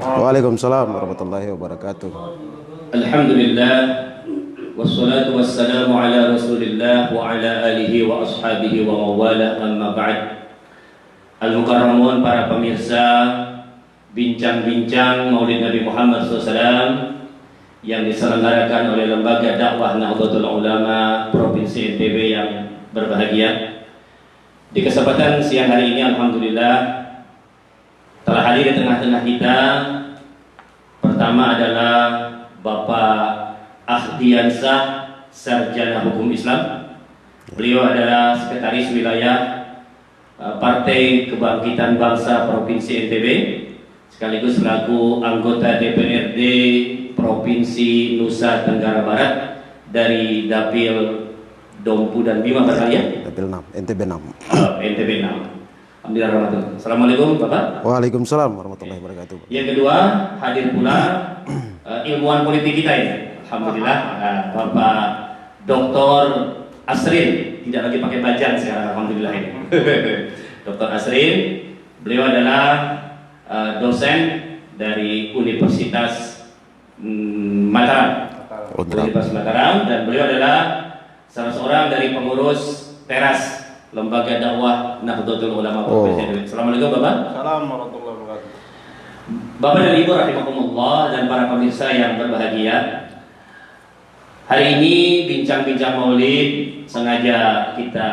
Waalaikumsalam warahmatullahi wabarakatuh. Alhamdulillah, wassalatu wassalamu ala rasulillah wa ala alihi wa ashabihi wa mawala, amma ba'd. Al-Mukarramun, para pemirsa bincang-bincang Maulid Nabi Muhammad SAW yang diselenggarakan oleh Lembaga Dakwah Nahdlatul Ulama Provinsi NTB yang berbahagia. Di kesempatan siang hari ini, alhamdulillah, telah hadir di tengah-tengah kita. Pertama adalah Bapak Akhdiansah, Sarjana Hukum Islam. Beliau adalah Sekretaris Wilayah Partai Kebangkitan Bangsa Provinsi NTB, sekaligus selaku anggota DPRD Provinsi Nusa Tenggara Barat dari Dapil Dompu dan Bima Berkarya. Dapil 6, NTB 6. NTB 6. Alhamdulillah, rahmatullah. Assalamualaikum Bapak. Waalaikumsalam warahmatullahi wabarakatuh. Yang kedua, hadir pula ilmuwan politik kita ini. Alhamdulillah, Bapak Dr. Asrin, tidak lagi pakai bajang sekarang, alhamdulillah ini. Dr. Asrin, beliau adalah dosen dari Universitas Mataram. Universitas Mataram, dan beliau adalah salah seorang dari pengurus teras Lembaga Dakwah Nahdlatul Ulama Provinsi NTB. Assalamualaikum Bapak. Assalamualaikum warahmatullahi wabarakatuh. Bapak dan Ibu rahimakumullah dan para pemirsa yang berbahagia. Hari ini bincang-bincang Maulid sengaja kita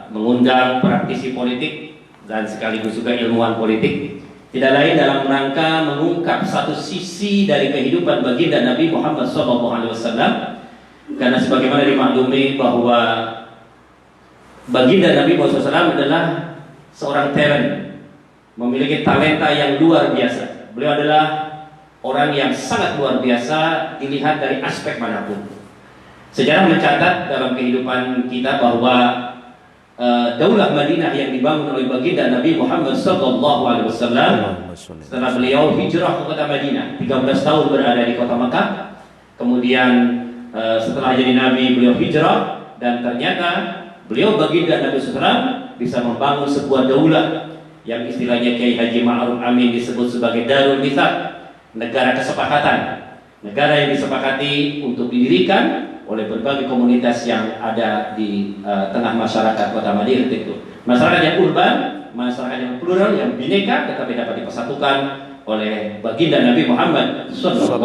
mengundang praktisi politik dan sekaligus juga ilmuwan politik. Tidak lain dalam rangka mengungkap satu sisi dari kehidupan baginda Nabi Muhammad SAW. Karena sebagaimana dimaklumi bahwa baginda Nabi Muhammad SAW adalah seorang talent, memiliki talenta yang luar biasa. Beliau adalah orang yang sangat luar biasa dilihat dari aspek manapun. Sejarah mencatat dalam kehidupan kita bahwa Daulah Madinah yang dibangun oleh baginda Nabi Muhammad SAW setelah beliau hijrah ke kota Madinah, 13 tahun berada di kota Mekah. Kemudian setelah jadi Nabi beliau hijrah, dan ternyata beliau baginda Nabi SAW bisa membangun sebuah daulah yang istilahnya Kiai Haji Ma'ruf Amin disebut sebagai Darul Mitsaq, negara kesepakatan, negara yang disepakati untuk didirikan oleh berbagai komunitas yang ada di tengah masyarakat kota Madinah itu. Masyarakat yang urban, masyarakat yang plural, yang bineka, tetapi dapat dipersatukan oleh baginda Nabi Muhammad SAW.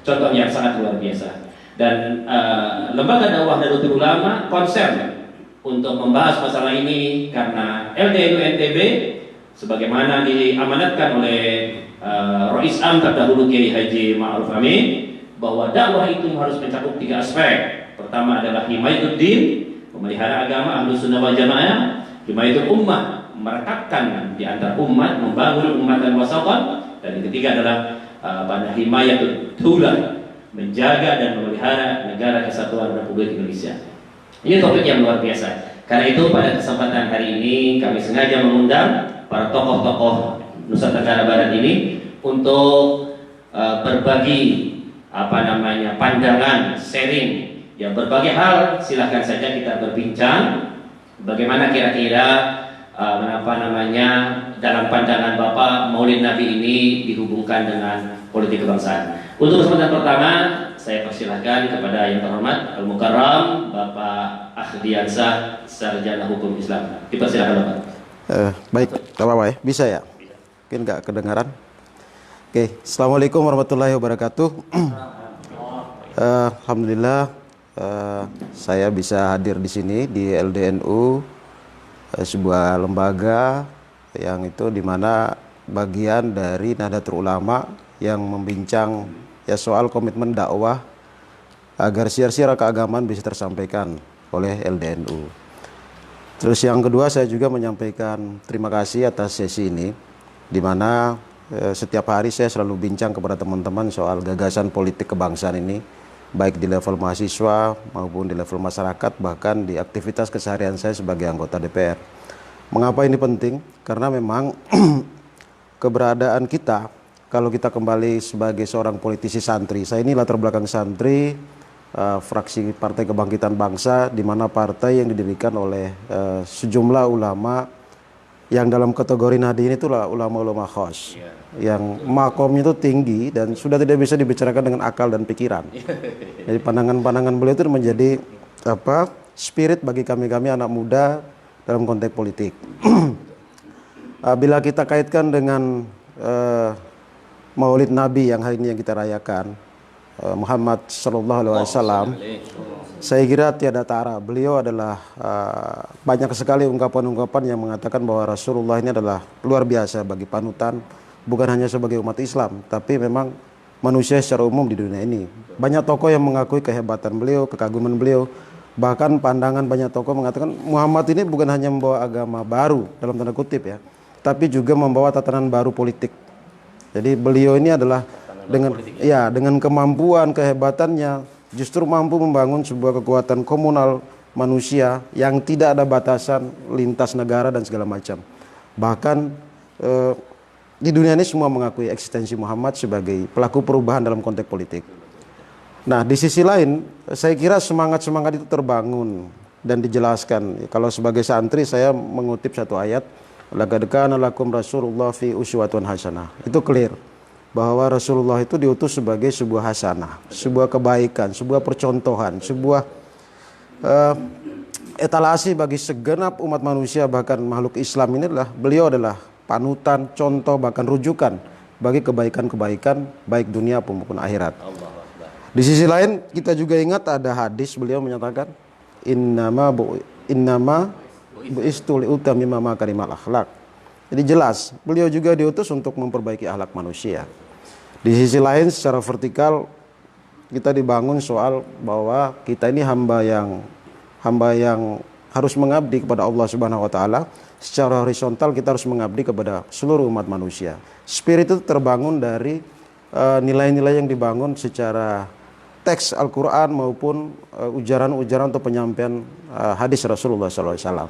Contoh yang sangat luar biasa. Dan Lembaga Dakwah Nahdlatul Ulama concern untuk membahas masalah ini karena LDNU NTB sebagaimana diamanatkan oleh Rais Am terdahulu Kiai Haji Ma'ruf Amin, bahwa dakwah itu harus mencakup 3 aspek. Pertama adalah himayatuddin, memelihara agama Ahlus Sunnah wal Jamaah; himayatul ummah, merekatkan di antara umat, membangun umat dan wasatan; dan yang ketiga adalah pada himayatul daulah, menjaga dan memelihara negara kesatuan Republik Indonesia. Ini topik yang luar biasa. Karena itu pada kesempatan hari ini kami sengaja mengundang para tokoh-tokoh Nusa Tenggara Barat ini untuk berbagi pandangan, sharing yang berbagai hal. Silahkan saja kita berbincang bagaimana kira-kira dalam pandangan Bapak Maulid Nabi ini dihubungkan dengan politik kebangsaan. Untuk kesempatan pertama saya persilahkan kepada yang terhormat Al-Mukarram Bapak Akhdiansah, Sarjana Hukum Islam. Dipersilakan Bapak. Baik, gak apa-apa ya? Bisa ya? Mungkin gak kedengaran. Oke, Assalamualaikum warahmatullahi wabarakatuh. Alhamdulillah saya bisa hadir di sini di LDNU, sebuah lembaga yang itu dimana bagian dari Nahdlatul Ulama yang membincang ya soal komitmen dakwah agar siar-siar keagamaan bisa tersampaikan oleh LDNU. Terus yang kedua, saya juga menyampaikan terima kasih atas sesi ini, di mana setiap hari saya selalu bincang kepada teman-teman soal gagasan politik kebangsaan ini, baik di level mahasiswa maupun di level masyarakat, bahkan di aktivitas keseharian saya sebagai anggota DPR. Mengapa ini penting? Karena memang keberadaan kita, kalau kita kembali sebagai seorang politisi santri, saya ini latar belakang santri, fraksi Partai Kebangkitan Bangsa, di mana partai yang didirikan oleh sejumlah ulama yang dalam kategori Nahdliyin itulah ulama-ulama khos yang makomnya itu tinggi dan sudah tidak bisa dibicarakan dengan akal dan pikiran. Jadi pandangan-pandangan beliau itu menjadi spirit bagi kami-kami anak muda dalam konteks politik. Bila kita kaitkan dengan Maulid Nabi yang hari ini yang kita rayakan, Muhammad Sallallahu Alaihi Wasallam, saya kira tiada tara. Beliau adalah banyak sekali ungkapan-ungkapan yang mengatakan bahwa Rasulullah ini adalah luar biasa bagi panutan, bukan hanya sebagai umat Islam, tapi memang manusia secara umum di dunia ini. Banyak tokoh yang mengakui kehebatan beliau, kekaguman beliau. Bahkan pandangan banyak tokoh mengatakan Muhammad ini bukan hanya membawa agama baru dalam tanda kutip ya, tapi juga membawa tatanan baru politik. Jadi beliau ini adalah dengan kemampuan, kehebatannya justru mampu membangun sebuah kekuatan komunal manusia yang tidak ada batasan lintas negara dan segala macam. Bahkan di dunia ini semua mengakui eksistensi Muhammad sebagai pelaku perubahan dalam konteks politik. Nah, di sisi lain, saya kira semangat-semangat itu terbangun dan dijelaskan. Kalau sebagai santri saya mengutip satu ayat, laqad kana lakum Rasulullah fi uswatun hasanah. Itu clear bahwa Rasulullah itu diutus sebagai sebuah hasanah, sebuah kebaikan, sebuah percontohan, sebuah etalasi bagi segenap umat manusia, bahkan makhluk Islam ini beliau adalah panutan, contoh, bahkan rujukan bagi kebaikan-kebaikan baik dunia maupun akhirat. Di sisi lain kita juga ingat ada hadis beliau menyatakan innama bu'istu liutammima makarimal akhlak. Jadi jelas beliau juga diutus untuk memperbaiki akhlak manusia. Di sisi lain secara vertikal kita dibangun soal bahwa kita ini hamba yang harus mengabdi kepada Allah Subhanahu wa taala. Secara horizontal kita harus mengabdi kepada seluruh umat manusia. Spirit itu terbangun dari nilai-nilai yang dibangun secara teks Al-Qur'an maupun ujaran-ujaran atau penyampaian hadis Rasulullah SAW.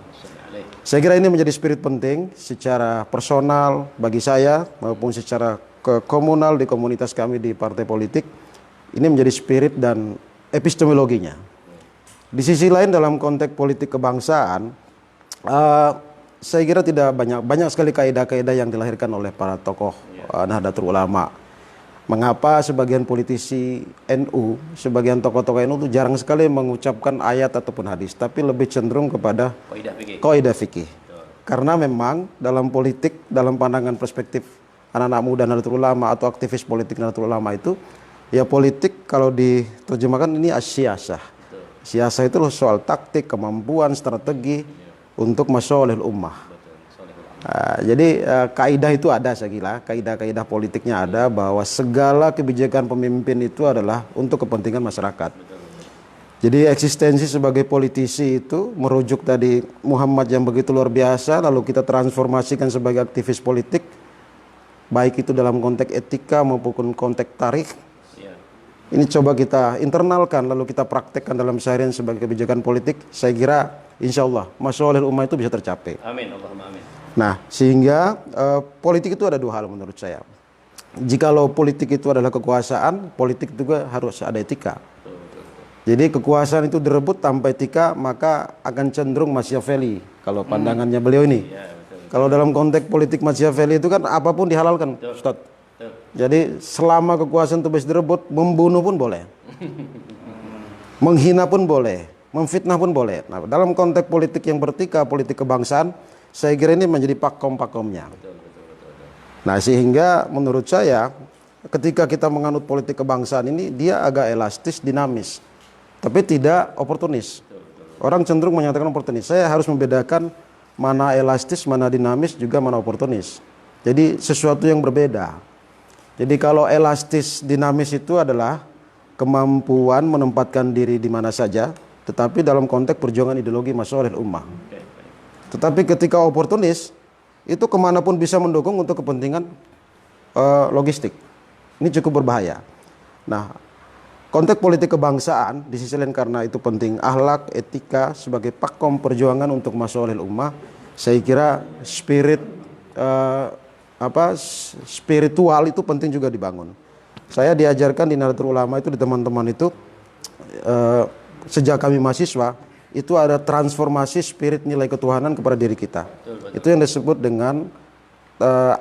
Saya kira ini menjadi spirit penting secara personal bagi saya maupun secara komunal di komunitas kami di partai politik. Ini menjadi spirit dan epistemologinya. Di sisi lain dalam konteks politik kebangsaan, saya kira tidak banyak sekali kaidah-kaidah yang dilahirkan oleh para tokoh Nahdlatul Ulama. Mengapa sebagian politisi NU, sebagian tokoh-tokoh NU itu jarang sekali mengucapkan ayat ataupun hadis, tapi lebih cenderung kepada kaidah fikih. Karena memang dalam politik, dalam pandangan perspektif anak-anak muda Nahdlatul Ulama atau aktivis politik Nahdlatul Ulama itu, ya politik kalau diterjemahkan ini siasah. Siasah itu soal taktik, kemampuan, strategi untuk masolihul ummah. Jadi kaidah itu ada, saya kira kaidah-kaidah politiknya ada, bahwa segala kebijakan pemimpin itu adalah untuk kepentingan masyarakat. Jadi eksistensi sebagai politisi itu merujuk tadi Muhammad yang begitu luar biasa, lalu kita transformasikan sebagai aktivis politik, baik itu dalam konteks etika maupun konteks tarikh. Ini coba kita internalkan lalu kita praktekkan dalam seharian sebagai kebijakan politik. Saya kira insya Allah masolihul ummah itu bisa tercapai. Amin, Allahumma amin. Nah, sehingga politik itu ada dua hal menurut saya. Jikalau politik itu adalah kekuasaan, politik juga harus ada etika. Jadi kekuasaan itu direbut tanpa etika, maka akan cenderung Machiavelli kalau pandangannya beliau ini. Kalau dalam konteks politik Machiavelli itu kan apapun dihalalkan, Ustaz. Jadi selama kekuasaan itu bisa direbut, membunuh pun boleh. Menghina pun boleh, memfitnah pun boleh. Nah, dalam konteks politik yang beretika, politik kebangsaan, saya kira ini menjadi pakom-pakomnya. Nah, sehingga menurut saya ketika kita menganut politik kebangsaan ini, dia agak elastis, dinamis, tapi tidak oportunis. Orang cenderung menyatakan oportunis. Saya harus membedakan mana elastis, mana dinamis, juga mana oportunis. Jadi sesuatu yang berbeda. Jadi kalau elastis, dinamis itu adalah kemampuan menempatkan diri di mana saja, tetapi dalam konteks perjuangan ideologi masolihul ummah. Tetapi ketika oportunis, itu kemanapun bisa mendukung untuk kepentingan logistik. Ini cukup berbahaya. Nah, konteks politik kebangsaan di sisi lain karena itu penting akhlak, etika sebagai pakom perjuangan untuk masolihul ummah. Saya kira spiritual itu penting juga dibangun. Saya diajarkan di Nahdlatul Ulama itu, di teman-teman itu sejak kami mahasiswa, itu ada transformasi spirit nilai ketuhanan kepada diri kita. Itu yang disebut dengan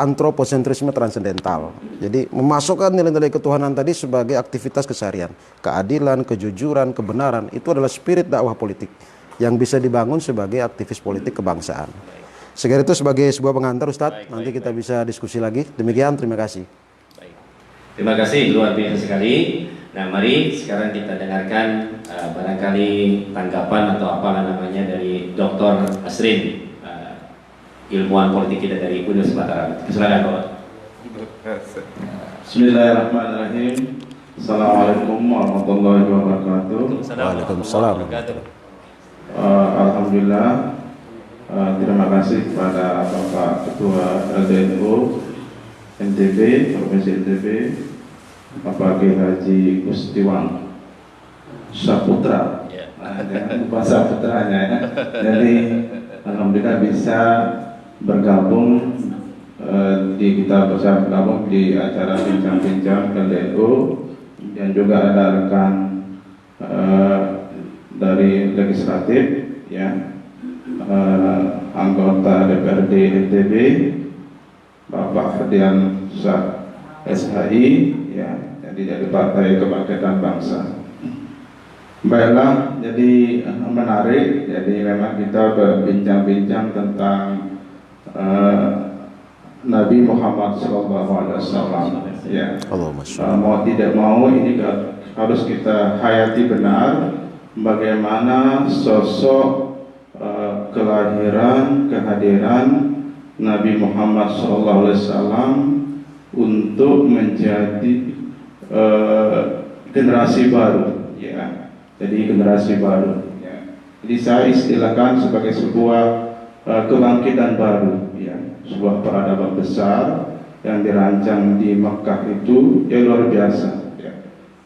antroposentrisme transendental. Jadi memasukkan nilai-nilai ketuhanan tadi sebagai aktivitas keseharian. Keadilan, kejujuran, kebenaran, itu adalah spirit dakwah politik yang bisa dibangun sebagai aktivis politik kebangsaan. Segera itu sebagai sebuah pengantar, Ustadz. Nanti kita bisa diskusi lagi. Demikian, terima kasih. Baik. Terima kasih, luar biasa sekali. Nah, mari sekarang kita dengarkan barangkali tanggapan atau apa namanya dari Dr. Asrin, ilmuwan politik kita dari Universitas Mataram. Silakan, Pak. Bismillahirrahmanirrahim. Assalamualaikum warahmatullahi wabarakatuh. Waalaikumsalam. Alhamdulillah. Terima kasih kepada Bapak Ketua LDNU NTB, Provinsi NTB, Bapak Kiai Haji Gustiwan Saputra. Nah, jangan lupa Saputranya ya. Jadi alhamdulillah bisa bergabung kita bisa bergabung di acara bincang-bincang LDNU, dan juga ada rekan dari legislatif ya, anggota DPRD NTB Bapak Ferdian SHI ya, jadi dari Partai Kebangkitan Bangsa. Baiklah, jadi menarik. Jadi memang kita berbincang-bincang tentang Nabi Muhammad SAW. Ya, mau tidak mau ini harus kita hayati benar bagaimana sosok kelahiran, kehadiran Nabi Muhammad SAW untuk menjadi generasi baru. Ya. Jadi generasi baru. Ya. Jadi saya istilahkan sebagai sebuah kebangkitan baru, ya, sebuah peradaban besar yang dirancang di Mekah itu ya luar biasa. Ya.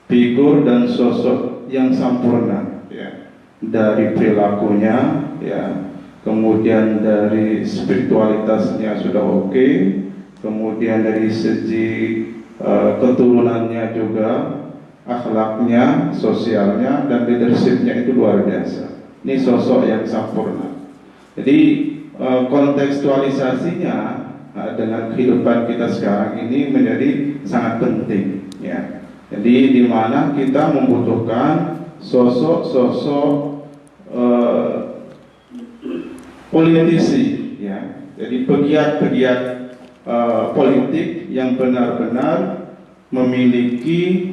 Figur dan sosok yang sempurna, ya, dari perilakunya, ya, kemudian dari spiritualitasnya sudah oke, kemudian dari segi keturunannya juga, akhlaknya, sosialnya, dan leadershipnya itu luar biasa. Ini sosok yang sempurna. Jadi kontekstualisasinya dengan kehidupan kita sekarang ini menjadi sangat penting. Ya. Jadi di mana kita membutuhkan sosok-sosok politisi, ya. Jadi pegiat-pegiat politik yang benar-benar memiliki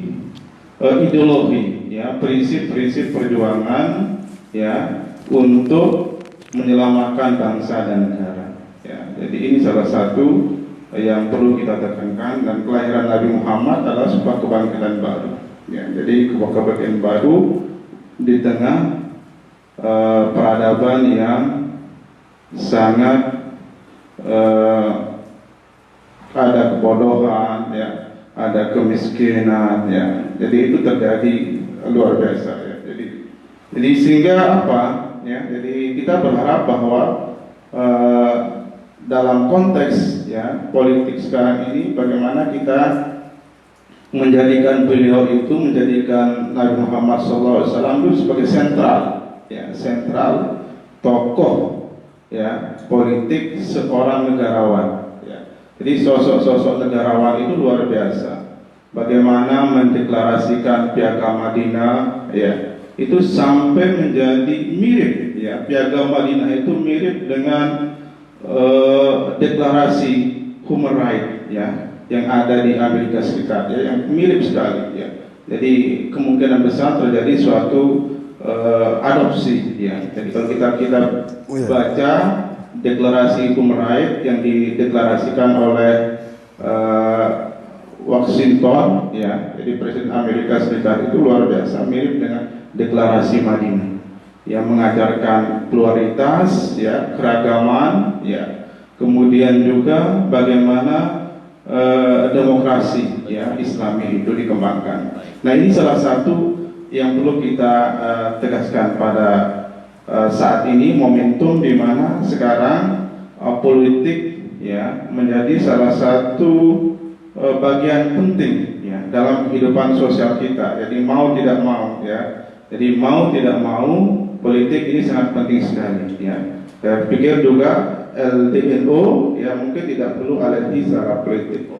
ideologi, ya, prinsip-prinsip perjuangan, ya, untuk menyelamatkan bangsa dan negara. Ya, jadi ini salah satu yang perlu kita tekankan, dan kelahiran Nabi Muhammad adalah sebuah kebangkitan baru. Ya, jadi kebangkitan baru di tengah peradaban yang sangat ada kebodohan, ya, ada kemiskinan, ya. Jadi itu terjadi luar biasa, ya. Jadi sehingga apa, ya? Jadi kita berharap bahwa dalam konteks, ya, politik sekarang ini, bagaimana kita menjadikan beliau itu, menjadikan Nabi Muhammad SAW itu sebagai sentral, ya, sentral tokoh, ya, politik seorang negarawan. Jadi sosok-sosok negarawan itu luar biasa. Bagaimana mendeklarasikan Piagam Madinah, ya, itu sampai menjadi mirip, ya, Piagam Madinah itu mirip dengan deklarasi human right, ya, yang ada di Amerika Serikat, ya, yang mirip sekali, ya. Jadi kemungkinan besar terjadi suatu adopsi, ya. Jadi kalau kita baca deklarasi human right yang dideklarasikan oleh Washington, ya, jadi Presiden Amerika Serikat itu luar biasa mirip dengan deklarasi Madinah yang mengajarkan pluralitas, ya, keragaman, ya, kemudian juga bagaimana demokrasi, ya, Islami itu dikembangkan. Nah, ini salah satu yang perlu kita tegaskan pada saat ini, momentum di mana sekarang politik, ya, menjadi salah satu bagian penting, ya, dalam kehidupan sosial kita. Jadi mau tidak mau, ya, jadi mau tidak mau politik ini sangat penting sekali ya. Saya pikir juga LDNO ya mungkin tidak perlu alergi secara politik,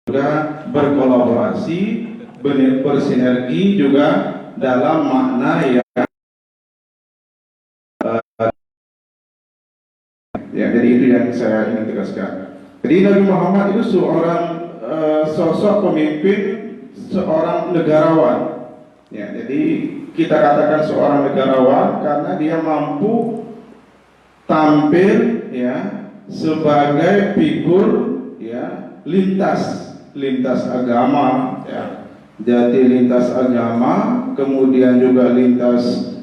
juga berkolaborasi, bersinergi juga dalam makna yang ya, jadi itu yang saya ingin tegaskan. Jadi Nabi Muhammad itu seorang sosok pemimpin, seorang negarawan. Ya, jadi kita katakan seorang negarawan karena dia mampu tampil ya sebagai figur ya lintas agama ya. Jadi lintas agama, kemudian juga lintas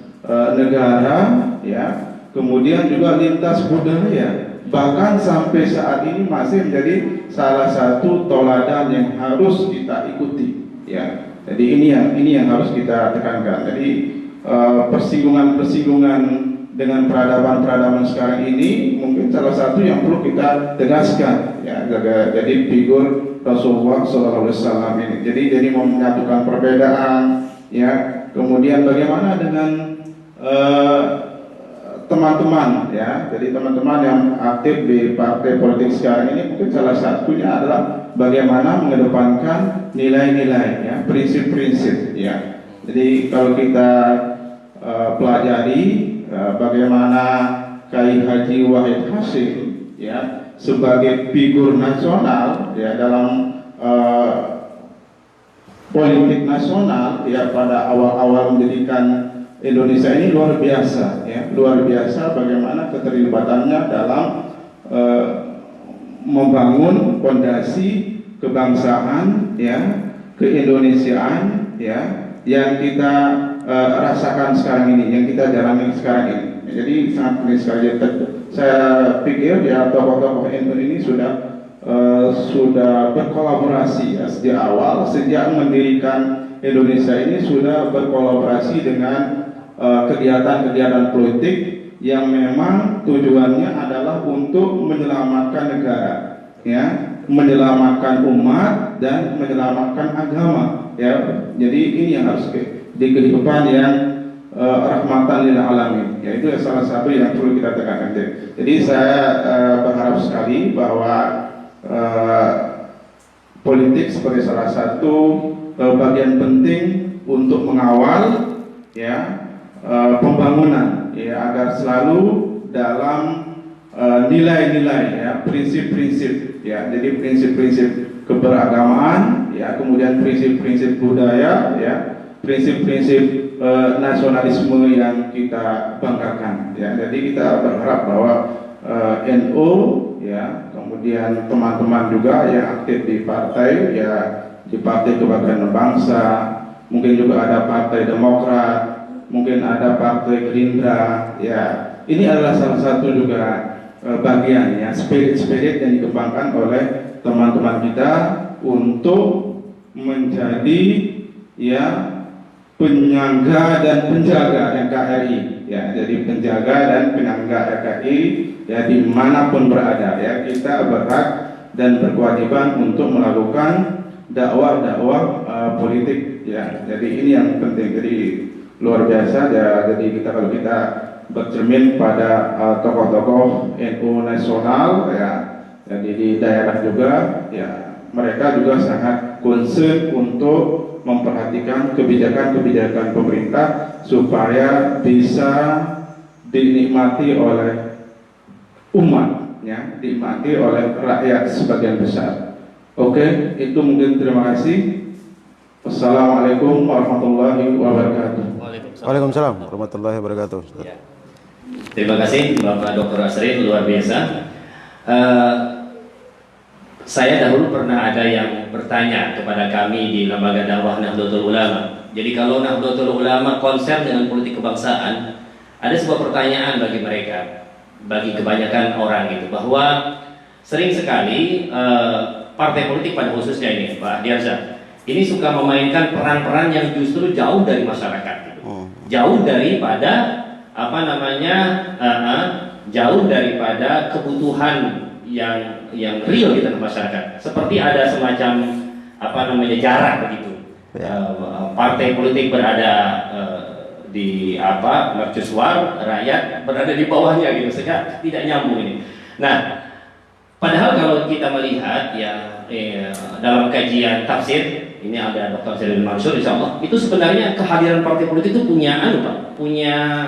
negara ya, kemudian juga lintas budaya, bahkan sampai saat ini masih menjadi salah satu toladan yang harus kita ikuti ya. Jadi ini yang harus kita tekankan. Jadi persinggungan dengan peradaban sekarang ini mungkin salah satu yang perlu kita tegaskan ya. Jadi figur Rasulullah SAW ini. Jadi mau menyatukan perbedaan ya. Kemudian bagaimana dengan teman-teman ya. Jadi teman-teman yang aktif di partai politik sekarang ini mungkin salah satunya adalah bagaimana mengedepankan nilai-nilai ya, prinsip-prinsip ya. Jadi kalau kita pelajari bagaimana Kiai Haji Wahid Hasyim ya sebagai figur nasional ya dalam politik nasional ya pada awal-awal mendirikan Indonesia ini luar biasa ya, luar biasa bagaimana keterlibatannya dalam membangun fondasi kebangsaan ya, keindonesiaan ya yang kita rasakan sekarang ini, yang kita jalani sekarang ini. Jadi sangat penting sekali. Saya pikir ya tokoh-tokoh NU ini sudah berkolaborasi ya, sejak mendirikan Indonesia ini sudah berkolaborasi dengan kegiatan-kegiatan politik yang memang tujuannya adalah untuk menyelamatkan negara ya, menyelamatkan umat dan menyelamatkan agama ya. Jadi ini yang harus di kehidupan yang rahmatan lil alamin ya, itu salah satu yang perlu kita tekankan. Jadi saya berharap sekali bahwa politik sebagai salah satu bagian penting untuk mengawal ya pembangunan ya, agar selalu dalam nilai-nilai ya, prinsip-prinsip ya. Jadi prinsip-prinsip keberagamaan ya, kemudian prinsip-prinsip budaya ya, prinsip-prinsip nasionalisme yang kita banggakan ya. Jadi kita berharap bahwa NU ya, kemudian teman-teman juga yang aktif di partai ya, di Partai Kebangkitan Bangsa, mungkin juga ada Partai Demokrat, mungkin ada Partai Gerindra ya. Ini adalah salah satu juga bagian ya, spirit-spirit yang dikembangkan oleh teman-teman kita untuk menjadi ya penyangga dan penjaga NKRI ya. Jadi penjaga dan penyangga NKRI ya dimanapun berada ya, kita berhak dan berkewajiban untuk melakukan dakwah politik ya. Jadi ini yang penting. Jadi luar biasa ya. Jadi kalau kita bercermin pada tokoh-tokoh NU nasional ya, jadi di daerah juga ya, mereka juga sangat concern untuk memperhatikan kebijakan-kebijakan pemerintah supaya bisa dinikmati oleh umat ya, dinikmati oleh rakyat sebagian besar. Oke, itu mungkin. Terima kasih. Wassalamualaikum warahmatullahi wabarakatuh. Waalaikumsalam warahmatullahi wabarakatuh. Ya. Terima kasih Bapak Dr. Asrin, luar biasa. Saya dahulu pernah ada yang bertanya kepada kami di Lembaga Dakwah Nahdlatul Ulama. Jadi kalau Nahdlatul Ulama konsen dengan politik kebangsaan, ada sebuah pertanyaan bagi mereka, bagi kebanyakan orang itu, bahwa sering sekali partai politik pada khususnya ini Pak Diarsa, ini suka memainkan peran-peran yang justru jauh dari masyarakat gitu. Jauh daripada jauh daripada kebutuhan yang real di tengah masyarakat. Seperti ada semacam jarak begitu. Partai politik berada di apa mercusuar, rakyat berada di bawahnya gitu, sehingga tidak nyambung ini. Nah, padahal kalau kita melihat ya dalam kajian tafsir ini ada Dr. Zainuddin Mansur, insya Allah itu sebenarnya kehadiran partai politik itu punya Pak, punya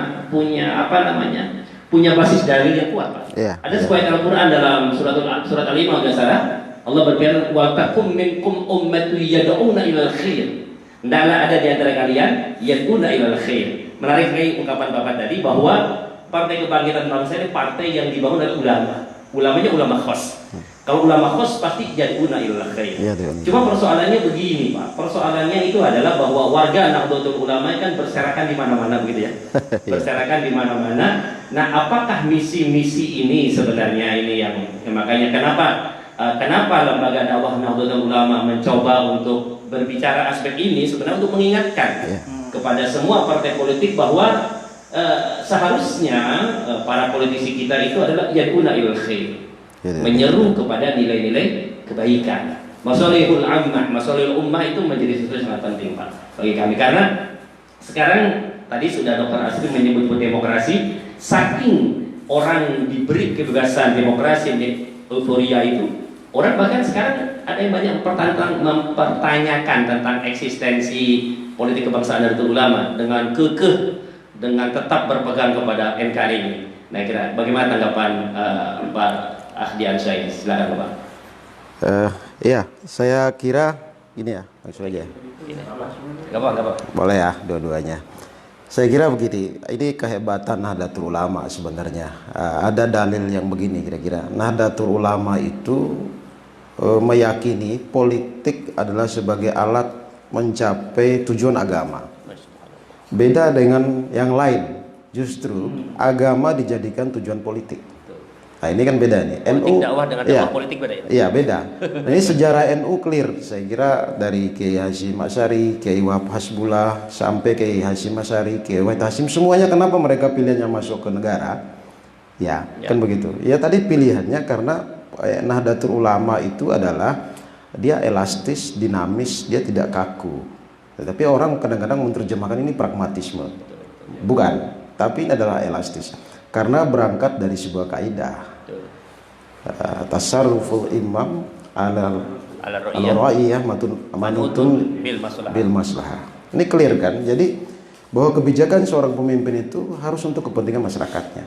apa namanya, punya basis dalil yang kuat Pak. Ada sebuah ayat Al-Quran dalam surat Al-Imran kalau salah, Allah berfirman wa takum minkum ummatun yad'una ilal khair. Hendaklah ada di antara kalian yad'una ilal khair. Menarik sekali ungkapan Bapak tadi bahwa Partai Kebangkitan Bangsa ini partai yang dibangun oleh ulama. Ulamanya ulama khos. Kalau ulama khos pasti yad'una ilal khair. Cuma persoalannya begini Pak. Persoalannya itu adalah bahwa warga Nahdlatul Ulama kan berserakan di mana-mana begitu ya. Berserakan di mana-mana. Nah, apakah misi-misi ini sebenarnya ini yang makanya kenapa lembaga dakwah Nahdlatul Ulama mencoba untuk berbicara aspek ini sebenarnya untuk mengingatkan kepada semua partai politik bahwa seharusnya para politisi kita itu adalah yad'una ilal khair, menyeru kepada nilai-nilai kebaikan. Masalihul ammah, masalihul ummah itu menjadi sesuatu yang sangat penting Pak bagi kami, karena sekarang tadi sudah Dr. Asri menyebut demokrasi, saking orang diberi kebebasan demokrasi, euforia itu, orang bahkan sekarang ada yang banyak mempertanyakan tentang eksistensi politik kebangsaan Nahdlatul Ulama dengan kekeh, dengan tetap berpegang kepada NKRI ini. Nah, kira bagaimana tanggapan Pak Ahdi Ansyah ini? Silakan Pak. Iya, saya kira ini ya, langsung aja. Gak apa. Boleh ya, dua-duanya. Saya kira begini, ini kehebatan Nahdlatul Ulama sebenarnya. Ada dalil yang begini kira-kira. Nahdlatul Ulama itu meyakini politik adalah sebagai alat mencapai tujuan agama. Beda dengan yang lain, justru agama dijadikan tujuan politik. Nah, ini kan beda nih. Politik dakwah dengan dakwah politik beda ya? Iya, beda. Nah, ini sejarah NU clear. Saya kira dari Kiai Hasyim Asy'ari, Kiai Wahab Hasbullah, sampai Kiai Hasyim Asy'ari, Kiai Wahid Hasyim, semuanya kenapa mereka pilihannya masuk ke negara? Ya, kan begitu. Ya tadi pilihannya karena Nahdlatul Ulama itu adalah dia elastis, dinamis, dia tidak kaku. Tapi orang kadang-kadang menerjemahkan ini pragmatisme. Bukan, tapi ini adalah elastis. Karena berangkat dari sebuah kaidah. Tasarruful imam ala ra'iyah manutun bil maslahah. Ini clear kan? Jadi bahwa kebijakan seorang pemimpin itu harus untuk kepentingan masyarakatnya.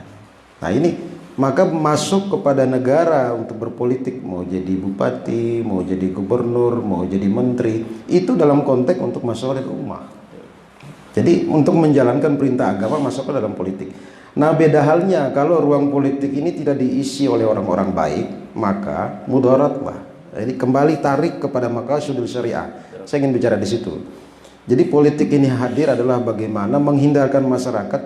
Nah, ini maka masuk kepada negara untuk berpolitik, mau jadi bupati, mau jadi gubernur, mau jadi menteri, itu dalam konteks untuk maslahat umat. Jadi untuk menjalankan perintah agama masuk ke dalam politik. Nah, beda halnya kalau ruang politik ini tidak diisi oleh orang-orang baik, maka mudaratlah. Jadi kembali tarik kepada maqasidul syariah. Saya ingin bicara di situ. Jadi politik ini hadir adalah bagaimana menghindarkan masyarakat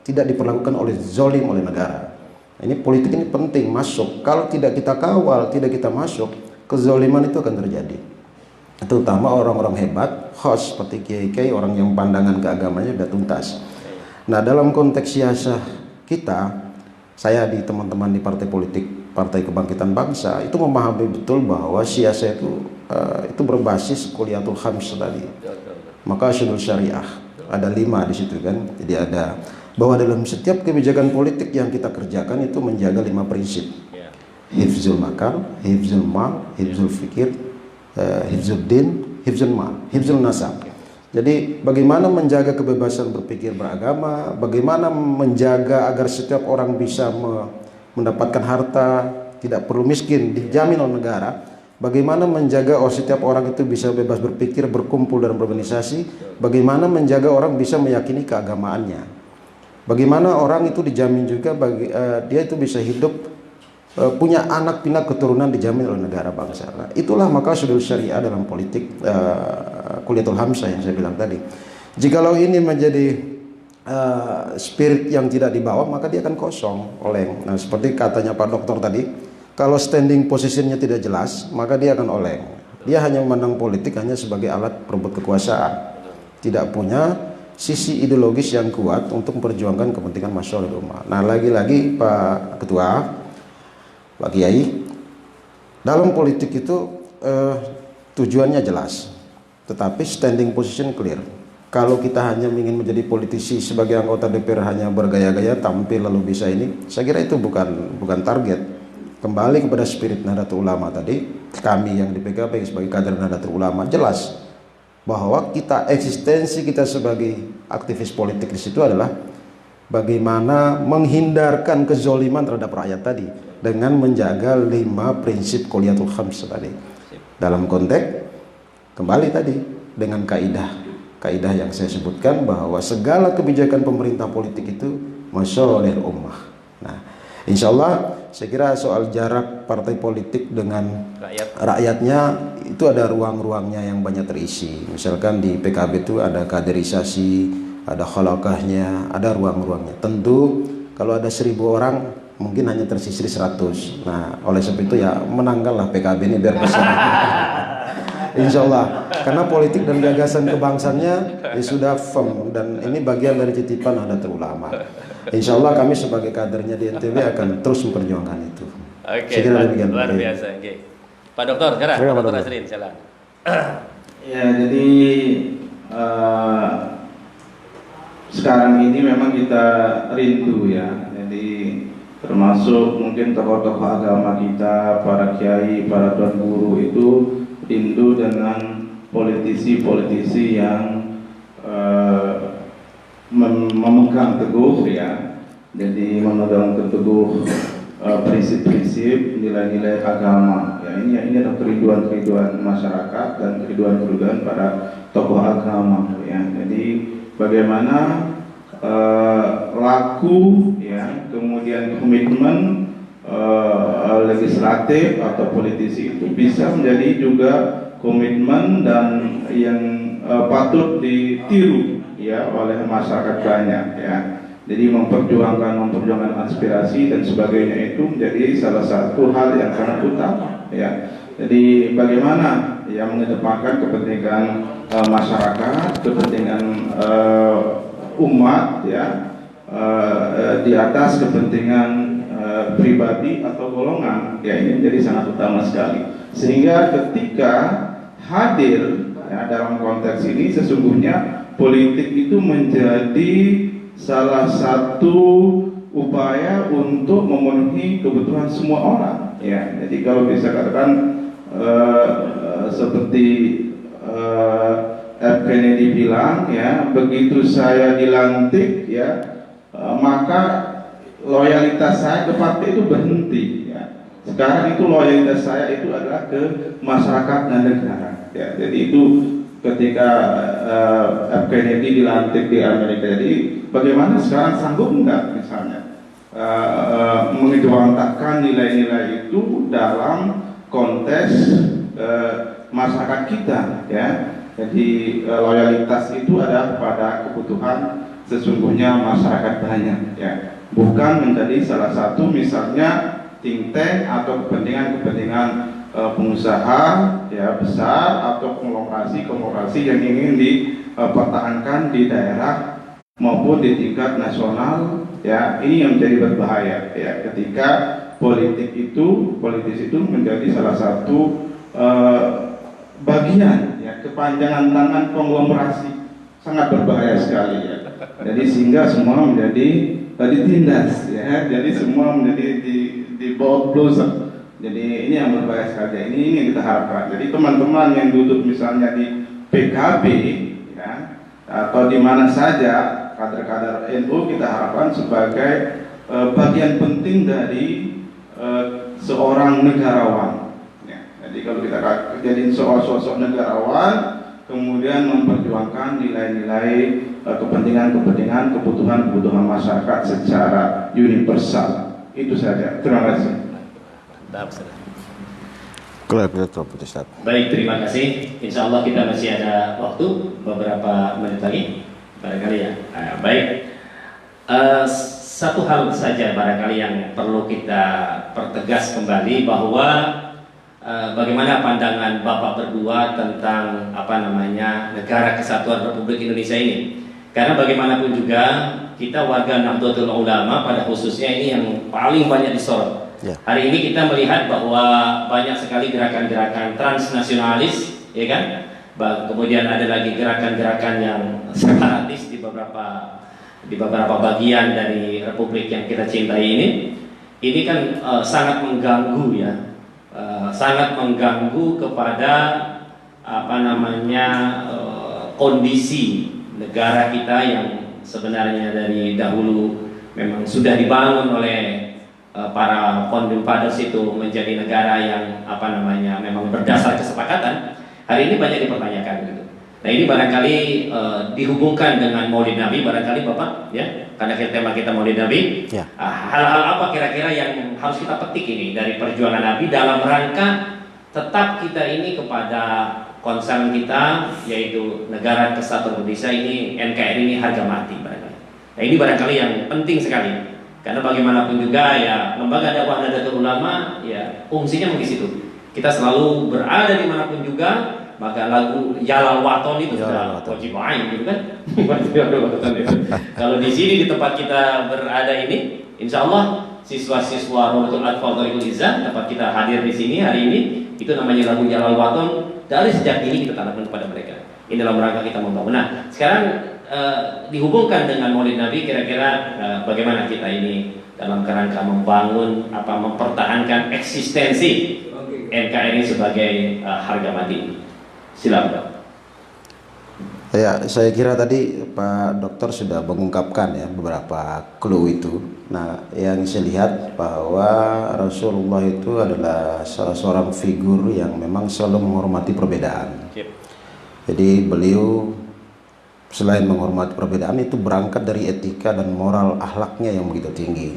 tidak diperlakukan oleh zalim oleh negara. Ini politik ini penting masuk. Kalau tidak kita kawal, tidak kita masuk, kezaliman itu akan terjadi. Terutama orang-orang hebat, khos seperti kiai-kiai, orang yang pandangan keagamannya sudah tuntas. Nah, dalam konteks siasah kita, saya di teman-teman di partai politik, Partai Kebangkitan Bangsa, itu memahami betul bahwa siasah itu berbasis kuliatul khams tadi. Maka syudul syariah ada 5 di situ kan. Jadi ada bahwa dalam setiap kebijakan politik yang kita kerjakan itu menjaga 5 prinsip. Hifzul makar, hifzul mal, hifzul fikir, hifzul din, hifzul mal, hifzul nasab. Jadi bagaimana menjaga kebebasan berpikir beragama, bagaimana menjaga agar setiap orang bisa mendapatkan harta, tidak perlu miskin, dijamin oleh negara. Bagaimana menjaga setiap orang itu bisa bebas berpikir, berkumpul dan berorganisasi. Bagaimana menjaga orang bisa meyakini keagamaannya. Bagaimana orang itu dijamin juga dia itu bisa hidup, punya anak pinak keturunan dijamin oleh negara bangsa. Nah, itulah maka sudul syariah dalam politik, kuliatul hamsah yang saya bilang tadi. Jikalau ini menjadi spirit yang tidak dibawa, maka dia akan kosong, oleng. Nah, seperti katanya Pak Dokter tadi, kalau standing posisinya tidak jelas, maka dia akan oleng. Dia hanya memandang politik hanya sebagai alat perebut kekuasaan, tidak punya sisi ideologis yang kuat untuk memperjuangkan kepentingan masyarakat umat. Nah, lagi-lagi Pak Ketua, Pak Kiai, dalam politik itu tujuannya jelas, tetapi standing position clear. kalau kita hanya ingin menjadi politisi sebagai anggota DPR hanya bergaya-gaya tampil lalu bisa ini, saya kira itu bukan target. Kembali kepada spirit Nahdlatul Ulama tadi, kami yang di PKB sebagai kader Nahdlatul Ulama jelas bahwa eksistensi kita sebagai aktivis politik di situ adalah bagaimana menghindarkan kezoliman terhadap rakyat tadi dengan menjaga 5 prinsip Qoliyatul Khams tadi. Dalam konteks kembali tadi dengan kaidah yang saya sebutkan bahwa segala kebijakan pemerintah politik itu masyaalih ummah. Nah, insya Allah saya kira soal jarak partai politik dengan rakyatnya itu ada ruang-ruangnya yang banyak terisi. Misalkan di PKB itu ada kaderisasi, ada khalaqahnya, ada ruang-ruangnya. Tentu kalau ada 1000 orang mungkin hanya tersisir 100. Nah, oleh sebab itu ya menanggallah PKB ini biar bisa. Insya Allah, karena politik dan gagasan kebangsaannya ya sudah firm dan ini bagian dari titipan Nahdlatul Ulama. Insya Allah kami sebagai kadernya di NTB akan terus memperjuangkan itu. Oke, luar biasa. Okay. Pak Dokter, sekarang Pak Dokter Azrin, silakan. Ya, jadi sekarang ini memang kita rindu ya. Jadi termasuk mungkin tokoh-tokoh agama kita, para kiai, para tuan guru itu rindu dengan politisi-politisi yang memegang teguh ya, jadi memegang teguh prinsip-prinsip nilai-nilai agama ya. Ini adalah kerinduan masyarakat dan kerinduan para tokoh agama ya. Jadi bagaimana laku ya, kemudian komitmen legislatif atau politisi itu bisa menjadi juga komitmen dan yang patut ditiru ya oleh masyarakat banyak ya. Jadi memperjuangkan aspirasi dan sebagainya itu menjadi salah satu hal yang sangat utama ya. Jadi bagaimana ya mengedepankan kepentingan masyarakat, kepentingan umat ya, di atas kepentingan pribadi atau golongan ya, ini menjadi sangat utama sekali. Sehingga ketika hadir ya, dalam konteks ini sesungguhnya politik itu menjadi salah satu upaya untuk memenuhi kebutuhan semua orang ya. Jadi kalau bisa katakan seperti F. Kennedy bilang ya, begitu saya dilantik ya, maka loyalitas saya ke partai itu berhenti ya. Sekarang itu loyalitas saya itu adalah ke masyarakat dan negara ya. Jadi itu ketika F. Kennedy dilantik di Amerika. Jadi bagaimana sekarang sanggup enggak misalnya mengedepankan nilai-nilai itu dalam konteks masyarakat kita ya. Jadi loyalitas itu ada pada kebutuhan sesungguhnya masyarakat banyak ya, bukan menjadi salah satu misalnya think tank atau kepentingan pengusaha ya besar atau konglomerasi yang ingin dipertahankan di daerah maupun di tingkat nasional ya. Ini yang menjadi berbahaya ya, ketika politis itu menjadi salah satu bagian ya, kepanjangan tangan konglomerasi, sangat berbahaya sekali ya. Jadi sehingga semua menjadi ditindas ya, jadi semua menjadi di bawah blues. Jadi ini yang berbahaya sekali. Ini yang kita harapkan. Jadi teman-teman yang duduk misalnya di PKB ya, atau di mana saja kader-kader NU, kita harapkan sebagai bagian penting dari seorang negarawan. Jadi kalau kita jadi sosok negarawan, kemudian memperjuangkan nilai-nilai kepentingan kebutuhan masyarakat secara universal. Itu saja. Terima kasih. Baik, terima kasih. Insya Allah kita masih ada waktu beberapa menit lagi, barangkali ya. Baik. Satu hal saja barangkali yang perlu kita pertegas kembali, bahwa bagaimana pandangan Bapak berdua tentang Negara Kesatuan Republik Indonesia ini. Karena bagaimanapun juga kita warga Nahdlatul Ulama pada khususnya ini yang paling banyak disorot. Ya. Hari ini kita melihat bahwa banyak sekali gerakan-gerakan transnasionalis, ya kan, Kemudian ada lagi gerakan-gerakan yang separatis di beberapa bagian dari republik yang kita cintai ini. Ini kan sangat mengganggu ya, sangat mengganggu kepada kondisi negara kita yang sebenarnya dari dahulu memang sudah dibangun oleh para founding fathers itu menjadi negara yang memang berdasar kesepakatan. Hari ini banyak dipertanyakan gitu. Nah ini barangkali dihubungkan dengan Maulid Nabi, barangkali Bapak ya, karena tema kita Maulid Nabi. Ya. Hal-hal apa kira-kira yang harus kita petik ini dari perjuangan Nabi dalam rangka tetap kita ini kepada concern kita, yaitu negara kesatuan Indonesia ini, NKRI ini harga mati barangkali. Nah ini barangkali yang penting sekali, karena bagaimanapun juga ya lembaga dakwah Nahdlatul Ulama ya fungsinya di situ. Kita selalu berada dimanapun juga, maka lagu Jalal Waton itu sudah wajib ain gitu kan. Kalau di sini di tempat kita berada ini, insya Allah siswa-siswa Rodatul Atfal Thariqul Izzah dapat kita hadir di sini hari ini. Itu namanya lagu Jalal Waton, dari sejak ini kita tanamkan kepada mereka. Ini dalam rangka kita membangun. Nah, sekarang dihubungkan dengan Maulid Nabi, kira-kira bagaimana kita ini dalam kerangka membangun mempertahankan eksistensi NKRI sebagai harga mati. Silakan. Ya, saya kira tadi Pak Dokter sudah mengungkapkan ya beberapa clue itu. Nah, yang saya lihat bahwa Rasulullah itu adalah salah seorang figur yang memang selalu menghormati perbedaan. Jadi beliau selain menghormati perbedaan itu berangkat dari etika dan moral akhlaknya yang begitu tinggi.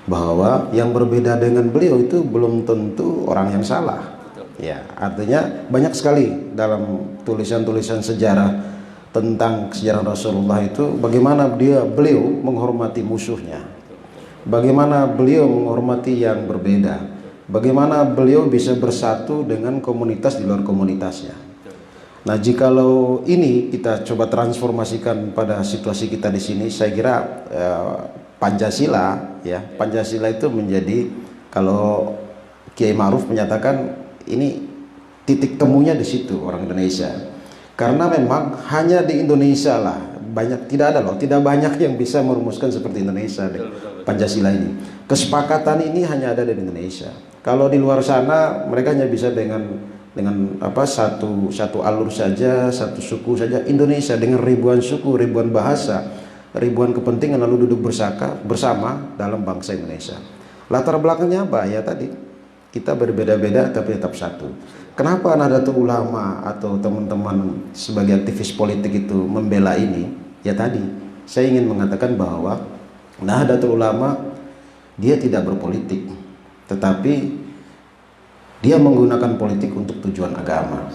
Bahwa yang berbeda dengan beliau itu belum tentu orang yang salah. Ya, artinya banyak sekali dalam tulisan-tulisan sejarah tentang sejarah Rasulullah itu bagaimana beliau menghormati musuhnya, bagaimana beliau menghormati yang berbeda, bagaimana beliau bisa bersatu dengan komunitas di luar komunitasnya. Nah, jikalau ini kita coba transformasikan pada situasi kita di sini, saya kira Pancasila itu menjadi, kalau Kiai Ma'ruf menyatakan ini titik temunya di situ orang Indonesia. Karena memang hanya di Indonesia lah tidak banyak yang bisa merumuskan seperti Indonesia Pancasila ini. Kesepakatan ini hanya ada di Indonesia. Kalau di luar sana mereka hanya bisa dengan satu alur saja, satu suku saja. Indonesia dengan ribuan suku, ribuan bahasa, ribuan kepentingan lalu duduk bersama dalam bangsa Indonesia. Latar belakangnya apa? Ya tadi kita berbeda-beda tapi tetap satu. Kenapa Nahdlatul Ulama atau teman-teman sebagai aktivis politik itu membela ini? Ya tadi saya ingin mengatakan bahwa Nahdlatul Ulama dia tidak berpolitik, tetapi dia menggunakan politik untuk tujuan agama.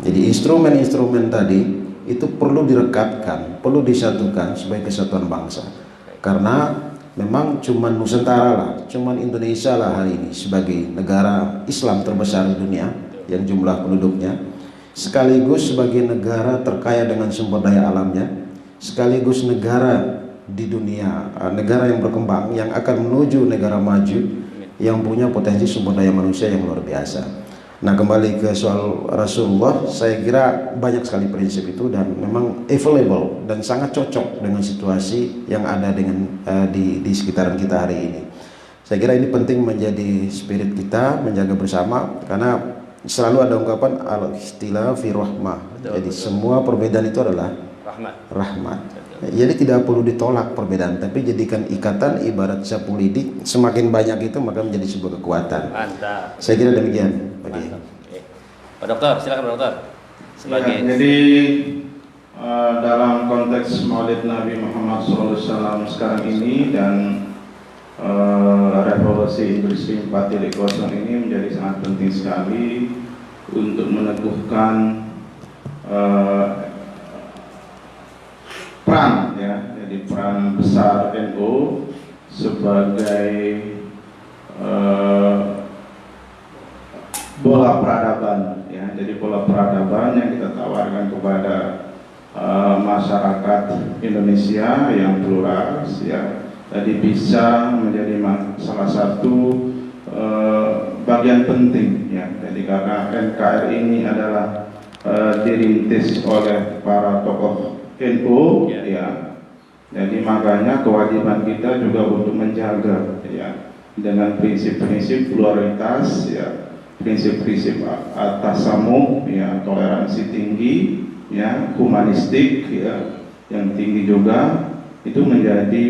Jadi instrumen-instrumen tadi itu perlu direkatkan, perlu disatukan sebagai kesatuan bangsa. Karena memang cuman Nusantara lah, cuman Indonesia lah hari ini sebagai negara Islam terbesar di dunia yang jumlah penduduknya, sekaligus sebagai negara terkaya dengan sumber daya alamnya, sekaligus negara di dunia, negara yang berkembang yang akan menuju negara maju yang punya potensi sumber daya manusia yang luar biasa. Nah, kembali ke soal Rasulullah, saya kira banyak sekali prinsip itu dan memang available dan sangat cocok dengan situasi yang ada di sekitaran kita hari ini. Saya kira ini penting menjadi spirit kita, menjaga bersama, karena selalu ada ungkapan al-ikhtilafi rahmah. Jadi semua perbedaan itu adalah rahmat. Jadi tidak perlu ditolak perbedaan, tapi jadikan ikatan ibarat sapu lidi, semakin banyak itu maka menjadi sebuah kekuatan. Mantap. Saya kira demikian. Mantap. Pak Dokter, silakan Pak Dokter. Sebagai jadi dalam konteks Maulid Nabi Muhammad SAW sekarang ini dan revolusi industri 4.0 ini menjadi sangat penting sekali untuk meneguhkan peran ya, jadi peran besar NU sebagai bola peradaban ya, jadi bola peradaban yang kita tawarkan kepada masyarakat Indonesia yang pluralis ya, jadi bisa menjadi salah satu bagian penting ya, jadi karena NKRI ini adalah dirintis oleh para tokoh NU, ya. Jadi makanya kewajiban kita juga untuk menjaga, ya, dengan prinsip-prinsip pluralitas, ya, prinsip-prinsip tasamuh, ya, toleransi tinggi, ya, humanistik, ya, yang tinggi juga, itu menjadi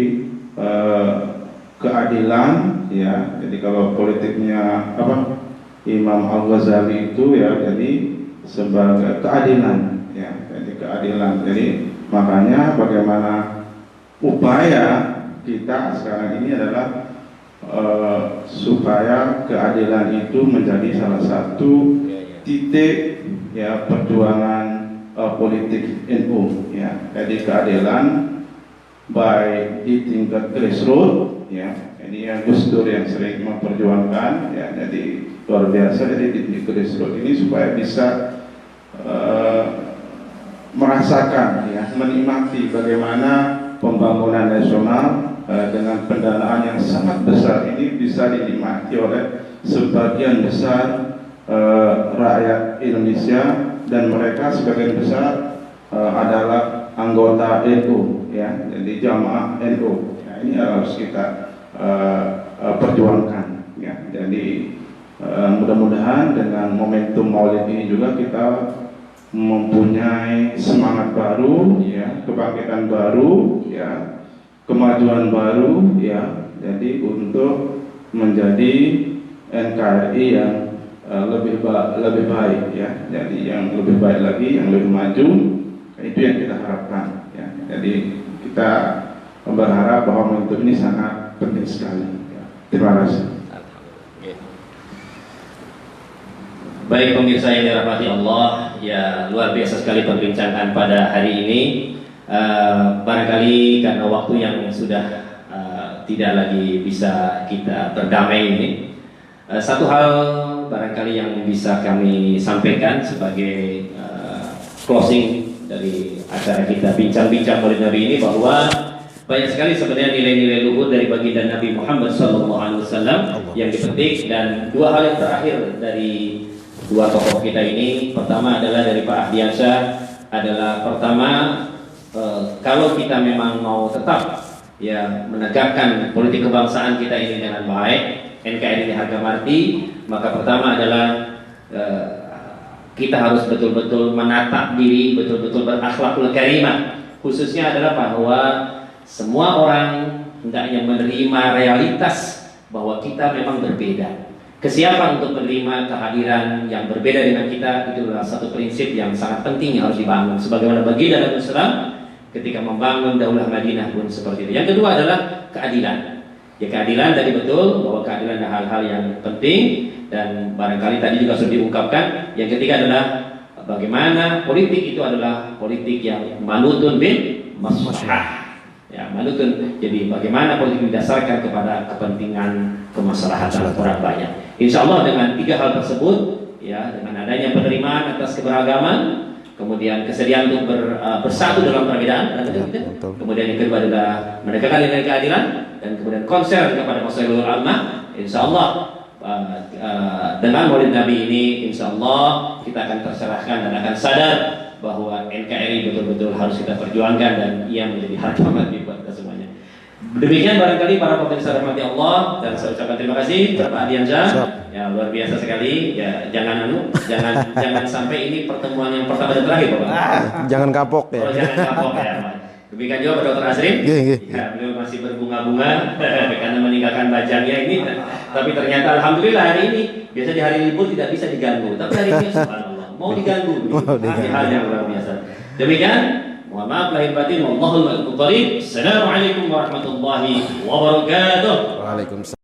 keadilan, ya. Jadi kalau politiknya apa, Imam Al-Ghazali itu, ya, jadi sebagai keadilan, ya, jadi keadilan. Jadi makanya bagaimana upaya kita sekarang ini adalah supaya keadilan itu menjadi salah satu titik, ya, perjuangan politik NU, ya. Jadi keadilan baik di tingkat grassroots, ya. Ini yang Gus Dur yang sering memperjuangkan, ya. Jadi luar biasa, jadi di grassroots ini supaya bisa merasakan, ya, menikmati bagaimana pembangunan nasional dengan pendanaan yang sangat besar ini bisa dinikmati oleh sebagian besar rakyat Indonesia, dan mereka sebagian besar adalah anggota NU, ya, jadi jamaah NU. Ya, ini harus kita perjuangkan, ya. Jadi mudah-mudahan dengan momentum Maulid ini juga kita mempunyai semangat baru, ya, kebangkitan baru, ya, kemajuan baru, ya. Jadi untuk menjadi NKRI yang lebih baik, ya. Jadi yang lebih baik lagi, yang lebih maju, itu yang kita harapkan, ya. Jadi kita berharap bahwa momentum ini sangat penting sekali, ya. Terima kasih. Baik pemirsa yang dirahmati Allah, ya, luar biasa sekali perbincangan pada hari ini. Barangkali karena waktu yang sudah tidak lagi bisa kita berdamai ini, satu hal barangkali yang bisa kami sampaikan sebagai closing dari acara kita bincang-bincang Maulid Nabi ini, bahwa banyak sekali sebenarnya nilai-nilai luhur dari baginda Nabi Muhammad SAW yang dipetik, dan dua hal yang terakhir dari dua tokoh kita ini. Pertama adalah dari Pak Ahdiansyah, adalah pertama, kalau kita memang mau tetap, ya, menegakkan politik kebangsaan kita ini dengan baik, NKRI ini harga mati, maka pertama adalah kita harus betul-betul menatap diri, betul-betul berakhlakul karimah. Khususnya adalah bahwa semua orang hendaknya menerima realitas bahwa kita memang berbeda. Kesiapan untuk menerima kehadiran yang berbeda dengan kita itu adalah satu prinsip yang sangat penting yang harus dibangun. Sebagaimana baginda Nabi Islam ketika membangun Daulah Madinah pun seperti itu. Yang kedua adalah keadilan. Ya, keadilan tadi betul bahwa keadilan adalah hal-hal yang penting, dan barangkali tadi juga sudah diungkapkan. Yang ketiga adalah bagaimana politik itu adalah politik yang manutun bil maslahah. Ya, manutun. Jadi bagaimana politik didasarkan kepada kepentingan kemaslahatan orang banyak. Insya Allah dengan tiga hal tersebut, ya, dengan adanya penerimaan atas keberagaman, kemudian kesediaan untuk bersatu dalam perbedaan, kemudian yang kedua adalah menegakkan nilai keadilan, dan kemudian konser kepada maslahul ammah. Insya Allah dengan Maulid Nabi ini, insya Allah kita akan tercerahkan dan akan sadar bahwa NKRI betul-betul harus kita perjuangkan, dan ia menjadi harga mati buat kita semuanya. Demikian barangkali para pemirsa rahmati Allah, dan saya ucapkan terima kasih kepada Pak Ahdiansyah. Ya, luar biasa sekali. Ya, jangan sampai ini pertemuan yang pertama dan terakhir, Bapak. Jangan kapok, ya. Oh, jangan kapok, ya, Pak. Demikian juga Pak Dr. Asrin. Ya, beliau masih berbunga-bunga karena meninggalkan bajangnya ini. Tapi ternyata alhamdulillah hari ini, biasa di hari libur tidak bisa diganggu, tapi hari ini subhanallah mau diganggu. Ini hal yang luar biasa. Demikian, mohon maaf lahir batin, wallahul muwaffiq. Assalamualaikum warahmatullahi wabarakatuh. Waalaikumsalam.